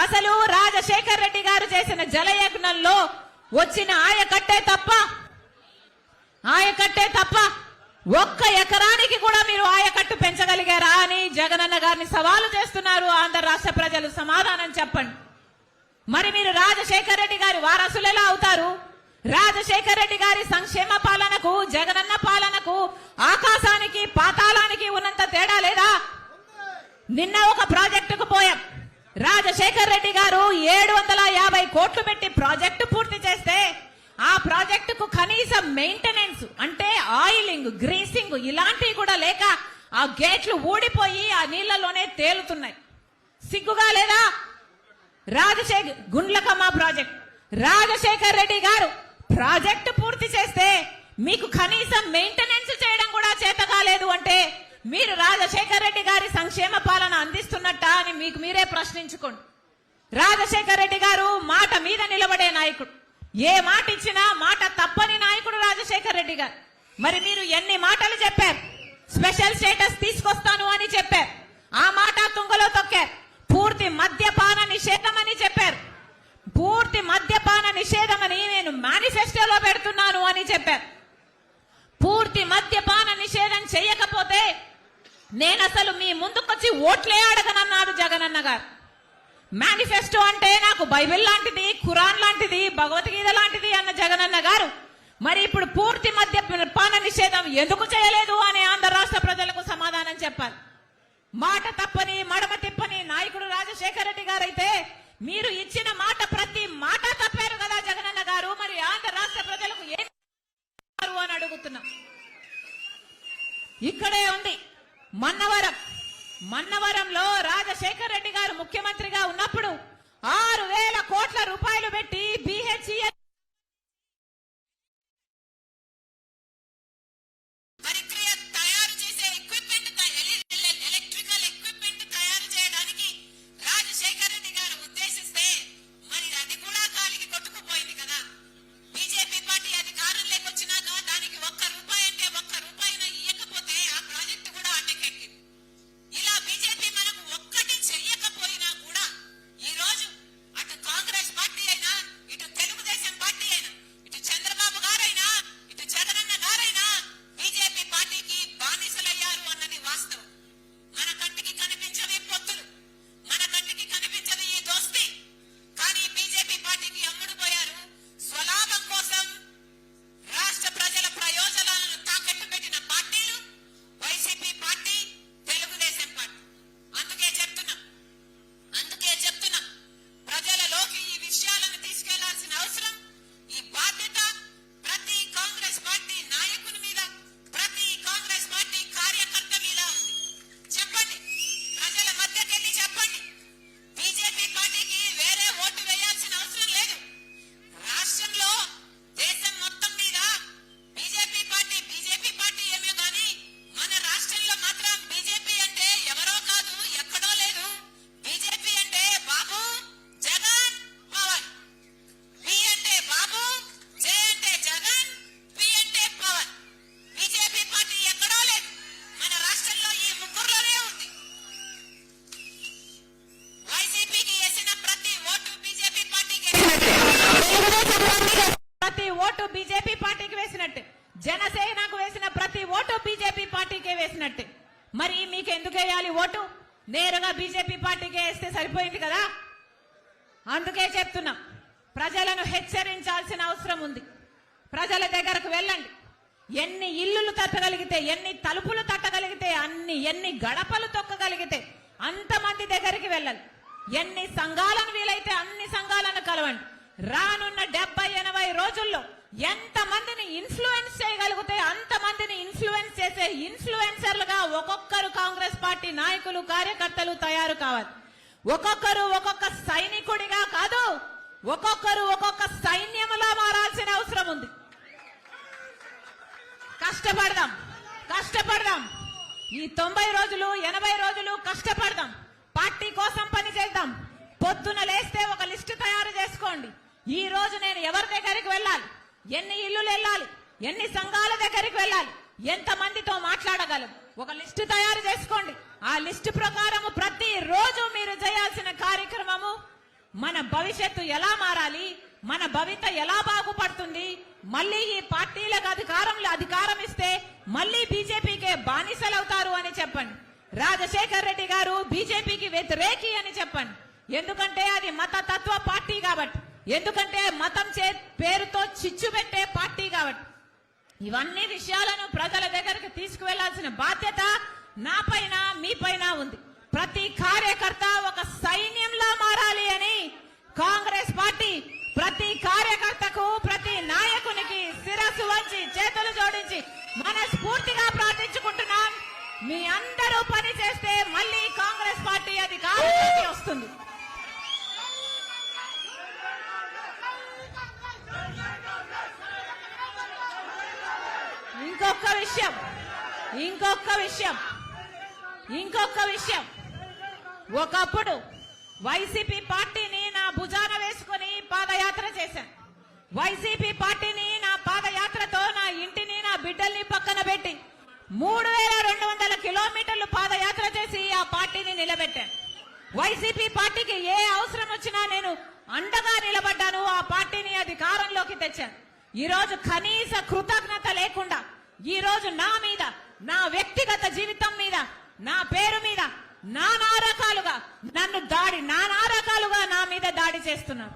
అసలు రాజశేఖర్ రెడ్డి గారు చేసిన జలయజ్ఞంలో వచ్చిన ఆయకట్టే తప్ప ఒక్క ఎకరానికి కూడా మీరు ఆయకట్టు పెంచగలిగారా అని జగనన్న గారిని సవాలు చేస్తున్నారు ఆంధ్ర రాష్ట్ర ప్రజలు. సమాధానం చెప్పండి. మరి మీరు రాజశేఖర్ రెడ్డి గారి వారసులు ఎలా అవుతారు? రాజశేఖర్ రెడ్డి గారి సంక్షేమ పాలనకు జగనన్న పాలనకు ఆకాశానికి పాతాళానికి ఉన్నంత తేడా లేదా? నిన్న ఒక ప్రాజెక్టుకు పోయాం. రాజశేఖర్ రెడ్డి గారు 750 కోట్లు పెట్టి ప్రాజెక్టు పూర్తి చేస్తే ఆ ప్రాజెక్టుకు కనీసం మెయింటెనెన్స్ అంటే ఆయిలింగ్, గ్రీసింగ్ ఇలాంటివి కూడా లేక ఆ గేట్లు ఊడిపోయి ఆ నీళ్లలోనే తేలుతున్నాయి. సిగ్గుగా లేదా? గుండ్లకమ్మ ప్రాజెక్ట్ రాజశేఖర్ రెడ్డి గారు ప్రాజెక్టు పూర్తి చేస్తే మీకు కనీసం మెయింటెనెన్స్ చేయడం కూడా చేత కాలేదు అంటే మీరు రాజశేఖర్ రెడ్డి గారి సంక్షేమ పాలన అందిస్తున్నట్టా అని మీకు మీరే ప్రశ్నించుకోండి. రాజశేఖర్ రెడ్డి గారు మాట మీద నిలబడే నాయకుడు. ఏ మాట ఇచ్చినా మాట తప్పని నాయకుడు రాజశేఖర్ రెడ్డి గారు. మరి మీరు ఎన్ని మాటలు చెప్పారు? స్పెషల్ స్టేటస్ తీసుకొస్తాను అని చెప్పారు. ఆ మాట తుంగలో తొక్కారు. పూర్తి మద్యపాన నిషేధం అని చెప్పారు. పూర్తి మద్యపాన నిషేధం అని నేను మేనిఫెస్టోలో పెడుతున్నాను అని చెప్పారు. పూర్తి మద్యపాన నిషేధం చేయకపోతే నేను అసలు మీ ముందుకొచ్చి ఓట్లే అడగనన్నాడు జగనన్న గారు. మేనిఫెస్టో అంటే నాకు బైబిల్ లాంటిది, ఖురాన్ లాంటిది, భగవద్గీత లాంటిది అన్న జగనన్న గారు మరి ఇప్పుడు పూర్తి మద్యపాన నిషేధం ఎందుకు చేయలేదు అని ఆంధ్ర రాష్ట్ర ప్రజలకు సమాధానం చెప్పాలి. మాట తప్పని మడమ తిప్పని నాయకుడు రాజశేఖర రెడ్డి గారు అయితే మీరు ఇచ్చిన మాట ప్రతి మాట తప్పారు కదా జగనన్న గారు. మరి ఆంధ్ర రాష్ట్ర ప్రజలకు ఏం అని అడుగుతున్నాం. ఇక్కడే ఉంది మన్నవరంలో రాజశేఖర్ రెడ్డి గారు ముఖ్యమంత్రిగా ఉన్నప్పుడు 6,000 కోట్ల రూపాయలు పెట్టి BHEL తయారు చేసే ఎలక్ట్రికల్ ఎక్విప్మెంట్ తయారు చేయడానికి రాజశేఖర్ రెడ్డి గారు ఉద్దేశిస్తే మరి అది కూడా గాలికి కొట్టుకుపోయింది కదా. బీజేపీ పార్టీ అధికారంలోకి వచ్చినాక దానికి ₹1 అంటే ₹1 ఇవ్వకపోతే ఆ ప్రాజెక్టు కూడా అడ్డకెక్కింది. ఇలా బీజేపీ మనకు ఒక్కటి చెయ్యకపోయినా కూడా ఈ రోజు అటు కాంగ్రెస్ పార్టీ అయినా, ఇటు తెలుగుదేశం పార్టీ అయినా, ఇటు చంద్రబాబు గారైనా, ఇటు జగనన్న గారైనా బీజేపీ పార్టీకి బానిసలయ్యారు అన్నది వాస్తవం. మన కంటికి కనిపించని పొత్తులు, మన కంటికి కనిపించని ఈ దోస్తి, కానీ బీజేపీ పార్టీకి అమ్ముడుపోయారు. స్వలాభం కోసం రాష్ట్ర ప్రజల ప్రయోజనాలను తాకట్టు పెట్టిన పార్టీలు వైసీపీ పార్టీ, తెలుగుదేశం పార్టీ. అందుకే చెప్తున్నాం ప్రజలలోకి ఈ విషయాలను తీసుకెళ్లాల్సిన అవసరం, ఈ బాధ్యత ప్రతి కాంగ్రెస్ పార్టీ నాయకుని మీద, ప్రతి కాంగ్రెస్ పార్టీ కార్యకర్త మీద ఉంది. చెప్పండి, ప్రజల మధ్యకెళ్ళి చెప్పండి. బీజేపీ పార్టీకి వేరే ఓటు వేయాల్సిన అవసరం లేదు. రాష్ట్రంలో దేశం మొత్తం మీద బీజేపీ పార్టీ ఏమే గాని మన రాష్ట్రంలో మాత్రం బీజేపీ అంటే ఎవరో కాదు, ఎక్కడో లేదు. బీజేపీ అంటే బాబు, జగన్, పవన్. బి అంటే బాబు, జే అంటే జగన్, పి అంటే పవన్. బీజేపీ పార్టీ ఎక్కడో లేదు, మన రాష్ట్రంలో ఈ ముగ్గురులోనే ఉంది. వైసీపీకి వేసిన ప్రతి ఓటు బీజేపీ పార్టీకి వేసినట్టే, జనసేనకు వేసిన ప్రతి ఓటు బీజేపీ పార్టీకే వేసినట్టే. మరి మీకు ఎందుకు వేయాలి ఓటు? నేరుగా బీజేపీ పార్టీకే వేస్తే సరిపోయింది కదా. అందుకే చెప్తున్నాం, ప్రజలను హెచ్చరించాల్సిన అవసరం ఉంది. ప్రజల దగ్గరకు వెళ్ళండి. ఎన్ని ఇల్లులు తట్టగలిగితే, ఎన్ని తలుపులు తట్టగలిగితే, ఎన్ని గడపలు తొక్కగలిగితే అంతమంది దగ్గరికి వెళ్ళాలి. ఎన్ని సంఘాలను వీలైతే అన్ని సంఘాలను కలవండి. రానున్న 70-80 రోజుల్లో ఎంతమందిని ఇన్ఫ్లుయెన్స్ చేయగలిగితే అంతమందిని ఇన్ఫ్లుయెన్స్ చేసే ఇన్ఫ్లుయెన్సర్లుగా ఒక్కొక్కరు కాంగ్రెస్ పార్టీ నాయకులు, కార్యకర్తలు తయారు కావాలి. ఒక్కొక్కరు ఒక్కొక్క సైనికుడిగా కాదు, ఒక్కొక్కరు ఒక్కొక్క సైన్యములా మారాల్సిన అవసరం ఉంది. కష్టపడదాం. ఈ 90 రోజులు 80 రోజులు కష్టపడదాం. పార్టీ కోసం పని చేద్దాం. పొద్దున లేస్తే ఒక లిస్టు తయారు చేసుకోండి. ఈ రోజు నేను ఎవరి దగ్గరికి వెళ్ళాలి, ఎన్ని ఇల్లులు వెళ్ళాలి, ఎన్ని సంఘాల దగ్గరికి వెళ్ళాలి, ఎంతమందితో మాట్లాడగలం, ఒక లిస్టు తయారు చేసుకోండి. ఆ లిస్టు ప్రకారం ప్రతి రోజు మీరు చేయాల్సిన కార్యక్రమము మన భవిష్యత్తు ఎలా మారాలి, మన భవిత ఎలా బాగుపడుతుంది, మళ్ళీ ఈ పార్టీలకు అధికారం ఇస్తే మళ్ళీ బీజేపీకే బానిసలవుతారు అని చెప్పండి. రాజశేఖర్ రెడ్డి గారు బీజేపీకి వ్యతిరేకి అని చెప్పండి. ఎందుకంటే అది మత తత్వ పార్టీ కాబట్టి, ఎందుకంటే మతం పేరుతో చిచ్చు పెట్టే పార్టీ కాబట్టి. ఇవన్నీ విషయాలను ప్రజల దగ్గరికి తీసుకువెళ్లాల్సిన బాధ్యత నా పైన మీ పైన ఉంది. ప్రతి కార్యకర్త ఒక సైన్యంలా మారాలి అని కాంగ్రెస్ పార్టీ ప్రతి కార్యకర్తకు, ప్రతి నాయకునికి శిరస్సు వంచి చేతులు జోడించి మనస్ఫూర్తిగా ప్రార్థించుకుంటున్నాం. మీ అందరూ పని చేస్తే మళ్ళీ కాంగ్రెస్ పార్టీ అధికారంలోకి వస్తుంది. ఇంకొక విషయం ఒకప్పుడు వైసీపీ పార్టీని నా భుజాన వేసుకుని పాదయాత్ర చేశాను. వైసీపీ పార్టీని నా పాదయాత్రతో నా ఇంటిని, నా బిడ్డల్ని పక్కన పెట్టి 3200 కిలోమీటర్లు పాదయాత్ర చేసి ఆ పార్టీని నిలబెట్టాను. వైసీపీ పార్టీకి ఏ అవసరం వచ్చినా నేను అండగా నిలబడ్డాను. ఆ పార్టీని అధికారంలోకి తెచ్చాను. ఈ రోజు కనీస కృతజ్ఞత లేకుండా ఈ రోజు నా మీద, నా వ్యక్తిగత జీవితం మీద, నా పేరు మీద నానా రకాలుగా నా మీద దాడి చేస్తున్నారు.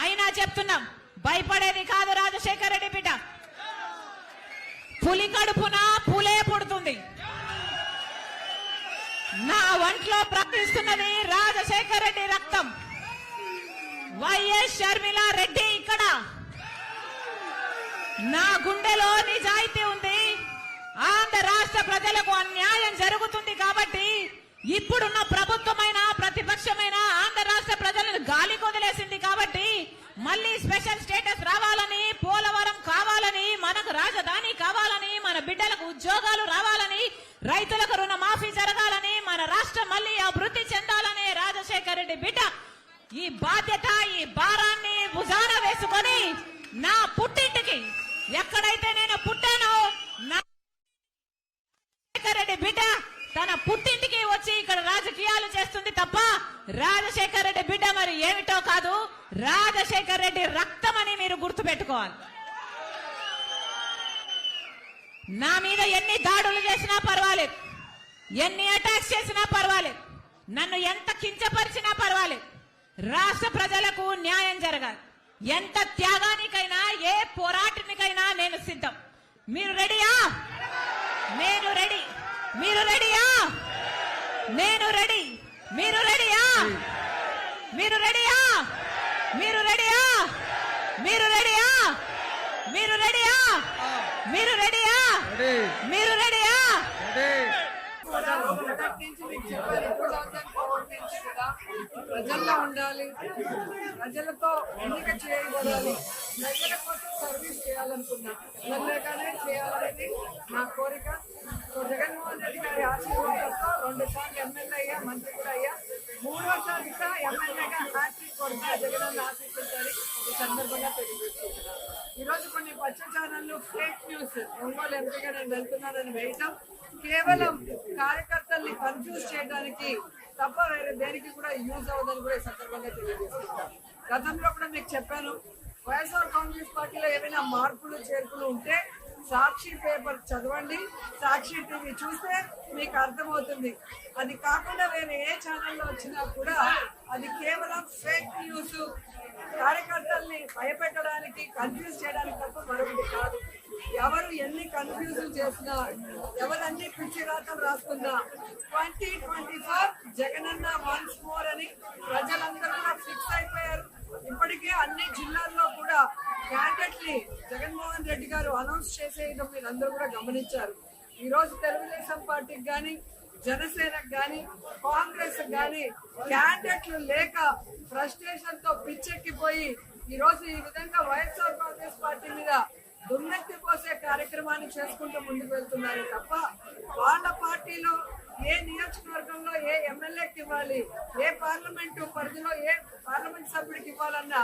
అయినా చెప్తున్నాం, భయపడేది కాదు రాజశేఖర రెడ్డి బిడ్డ. పులి కడుపున పులే పుడుతుంది. నా ఒంట్లో ప్రవహిస్తున్నది రాజశేఖర రెడ్డి రక్తం. వైఎస్ షర్మిల రెడ్డి ఇక్కడ. నా గుండెలో నిజాయితీ ఉంది. ఆంధ్ర రాష్ట్ర ప్రజలకు అన్యాయం జరుగుతుంది కాబట్టి ఇప్పుడున్న ప్రభుత్వమైన ప్రతిపక్షమైన ఆంధ్ర రాష్ట్ర ప్రజలను గాలి కొదిలేసింది కాబట్టి మళ్ళీ స్పెషల్ స్టేటస్ రావాలని, పోలవరం కావాలని, మనకు రాజధాని కావాలని, మన బిడ్డలకు ఉద్యోగాలు రావాలని, రైతులకు రుణమాఫీ జరగాలని, మన రాష్ట్రం మళ్ళీ అభివృద్ధి చెందాలనే రాజశేఖర రెడ్డి బిడ్డ ఈ బాధ్యత, ఈ భారాన్ని భుజాన వేసుకొని నా పుట్టింటికి, ఎక్కడైతే నేను పుట్టానో రాజశేఖర రెడ్డి బిడ్డ తన పుట్టింటికి వచ్చి ఇక్కడ రాజకీయాలు చేస్తుంది తప్ప రాజశేఖర రెడ్డి బిడ్డ మరి ఏమిటో కాదు, రాజశేఖర రెడ్డి రక్తం అని మీరు గుర్తుపెట్టుకోవాలి. నా మీద ఎన్ని దాడులు చేసినా పర్వాలేదు, ఎన్ని అటాక్స్ చేసినా పర్వాలేదు, నన్ను ఎంత కించపరిచినా పర్వాలేదు, రాష్ట్ర ప్రజలకు న్యాయం జరగాలి. ఎంత త్యాగానికైనా, ఏ పోరాటానికైనా నేను సిద్ధం. మీరు రెడీయా? నేను రెడీ. మీరు రెడీయా? నేను రెడీ. మీరు రెడీయా? మీరు రెడీయా? మీరు రెడీయా? మీరు రెడీయా? మీరు రెడీయా? మీరు రెడీయా? మీరు రెడీయా? ప్రజల్లో ఉండాలి, ప్రజలతో ఎన్నిక చేయబడాలి, ప్రజల కోసం సర్వీస్ చేయాలనుకున్నా ఎమ్మెల్యేగానే చేయాలనేది నా కోరిక. జగన్మోహన్ రెడ్డి గారి ఆశీర్వాదంతో 2 సార్లు ఎమ్మెల్యే అయ్యా, మంత్రి కూడా అయ్యా. 3వసారి కూడా ఎమ్మెల్యేగా హ్యాట్రిక్ కొడతా జగన్ ఆశిస్తుందని ఈ సందర్భంగా తెలియజేస్తున్నాను. ఈరోజు కొన్ని పచ్చ ఛానళ్లు ఫేక్ న్యూస్ ఒంగోలు ఎంపీగా నేను వెళ్తున్నానని వేయటం కేవలం కార్యకర్తల్ని కన్ఫ్యూజ్ చేయడానికి తప్ప వేరే దేనికి కూడా యూజ్ అవ్వదని కూడా ఈ సందర్భంగా తెలియజేస్తున్నాను. గతంలో కూడా మీకు చెప్పాను, వైఎస్ఆర్ కాంగ్రెస్ పార్టీలో ఏమైనా మార్పులు చేర్పులు ఉంటే సాక్షి పేపర్ చదవండి, సాక్షి టీవీ చూస్తే మీకు అర్థమవుతుంది. అది కాకుండా వేరే ఏ ఛానల్లో వచ్చినా కూడా అది కేవలం ఫేక్ న్యూస్, కార్యకర్తల్ని భయపెట్టడానికి, కన్ఫ్యూజ్ చేయడానికి తప్ప మరొకటి కాదు. ఎవరు ఎన్ని కన్ఫ్యూజ్ చేసినా, ఎవరన్ని పిచ్చి రాతలు రాస్తున్నా 2024 జగనన్న వన్స్ మోర్ అని ప్రజలందరూ కూడా ఫిక్స్ అయిపోయారు. ఇప్పటికే అన్ని జిల్లాల్లో కూడా క్యాండిడేట్ని జగన్మోహన్ రెడ్డి గారు అనౌన్స్ చేసేయడం మీరు అందరూ కూడా గమనించారు. ఈ రోజు తెలుగుదేశం పార్టీకి కానీ, జనసేనకు కానీ, కాంగ్రెస్ కానీ క్యాండిడేట్లు లేక ఫ్రస్ట్రేషన్ తో పిచ్చెక్కిపోయి ఈ రోజు ఈ విధంగా వైఎస్ఆర్ కాంగ్రెస్ పార్టీ మీద దుర్నెత్తి పోసే కార్యక్రమాన్ని చేసుకుంటూ ముందుకు వెళ్తున్నారు తప్ప వాళ్ళ పార్టీలో ఏ నియోజకవర్గంలో ఏ ఎమ్మెల్యేకి ఇవ్వాలి, ఏ పార్లమెంటు పరిధిలో ఏ పార్లమెంట్ సభ్యుడికి ఇవ్వాలన్న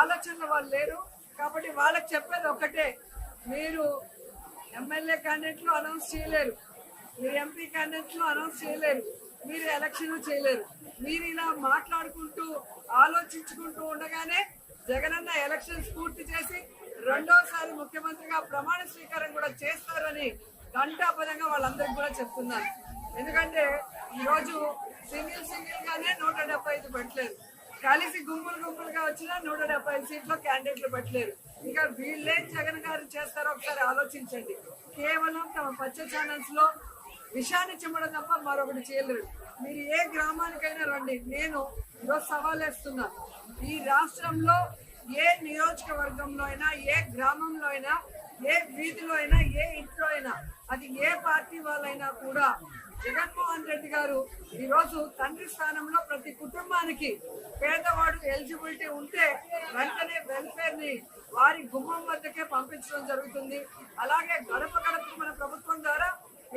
ఆలోచనలు వాళ్ళు లేరు. కాబట్టి వాళ్ళకి చెప్పేది ఒకటే, మీరు ఎమ్మెల్యే క్యాండిడేట్లు అనౌన్స్ చేయలేరు, మీరు ఎంపీ క్యాండిడేట్లు అనౌన్స్ చేయలేరు, మీరు ఎలక్షన్ చేయలేరు. మీరు ఇలా మాట్లాడుకుంటూ ఆలోచించుకుంటూ ఉండగానే జగనన్న ఎలక్షన్స్ పూర్తి చేసి రెండోసారి ముఖ్యమంత్రిగా ప్రమాణ స్వీకారం కూడా చేస్తారని ఘంటాపదంగా వాళ్ళందరికీ కూడా చెప్తున్నారు. ఎందుకంటే ఈరోజు సింగిల్ గానే 175 పెట్టలేరు, కలిసి గుంపులుగా వచ్చినా 175 సీట్లో క్యాండిడేట్లు పెట్టలేరు. ఇక వీళ్ళేం జగన్ గారు చేస్తారో ఒకసారి ఆలోచించండి. కేవలం తమ పచ్చ ఛానల్స్ లో విషాన్ని చిమ్మడం తప్ప మరొకటి చేయలేరు. మీరు ఏ గ్రామానికైనా రండి, నేను ఈరోజు సవాల్ వేస్తున్నా. ఈ రాష్ట్రంలో ఏ నియోజకవర్గంలో అయినా, ఏ గ్రామంలో అయినా, ఏ వీధిలో అయినా, ఏ ఇంట్లో అయినా, అది ఏ పార్టీ వాళ్ళైనా కూడా జగన్మోహన్ రెడ్డి గారు ఈరోజు తండ్రి స్థానంలో ప్రతి కుటుంబానికి పేదవాడు ఎలిజిబిలిటీ ఉంటే వెంటనే వెల్ఫేర్ ని వారి గుమ్మం వద్దకే పంపించడం జరుగుతుంది. అలాగే గడప గడపకు మన ప్రభుత్వం ద్వారా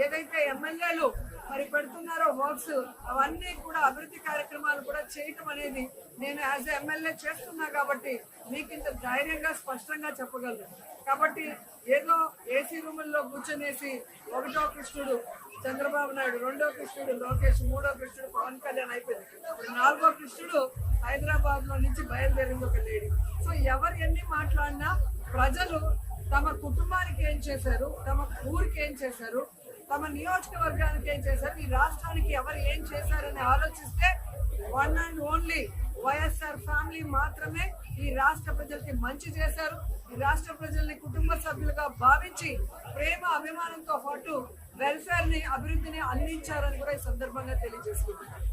ఏదైతే ఎమ్మెల్యేలు మరి పెడుతున్నారో వర్క్స్, అవన్నీ కూడా అభివృద్ధి కార్యక్రమాలు కూడా చేయటం అనేది నేను యాజ్ ఎమ్మెల్యే చేస్తున్నా కాబట్టి మీకు ఇంత ధైర్యంగా స్పష్టంగా చెప్పగలను. కాబట్టి ఏదో ఏసీ రూముల్లో కూర్చొనేసి ఒకటో కృష్ణుడు చంద్రబాబు నాయుడు, రెండో కృష్ణుడు లోకేష్, మూడో కృష్ణుడు పవన్ కళ్యాణ్ అయిపోయింది. ఇప్పుడు నాలుగో కృష్ణుడు హైదరాబాద్ లో నుంచి బయలుదేరింది ఒక లేడీ. సో ఎవరు ఎన్ని మాట్లాడినా ప్రజలు తమ కుటుంబానికి ఏం చేశారు, తమ ఊరికి ఏం చేశారు, తమ నియోజకవర్గానికి ఏం చేశారు, ఈ రాష్ట్రానికి ఎవరు ఏం చేశారని ఆలోచిస్తే one and only YSR family మాత్రమే ఈ రాష్ట్ర ప్రజలకి మంచి చేశారు. ఈ రాష్ట్ర ప్రజల్ని కుటుంబ సభ్యులుగా భావించి ప్రేమ అభిమానంతో పాటు వెల్ఫేర్ ని, అభివృద్ధిని అందించారని కూడా ఈ సందర్భంగా తెలియజేసుకుంటున్నారు.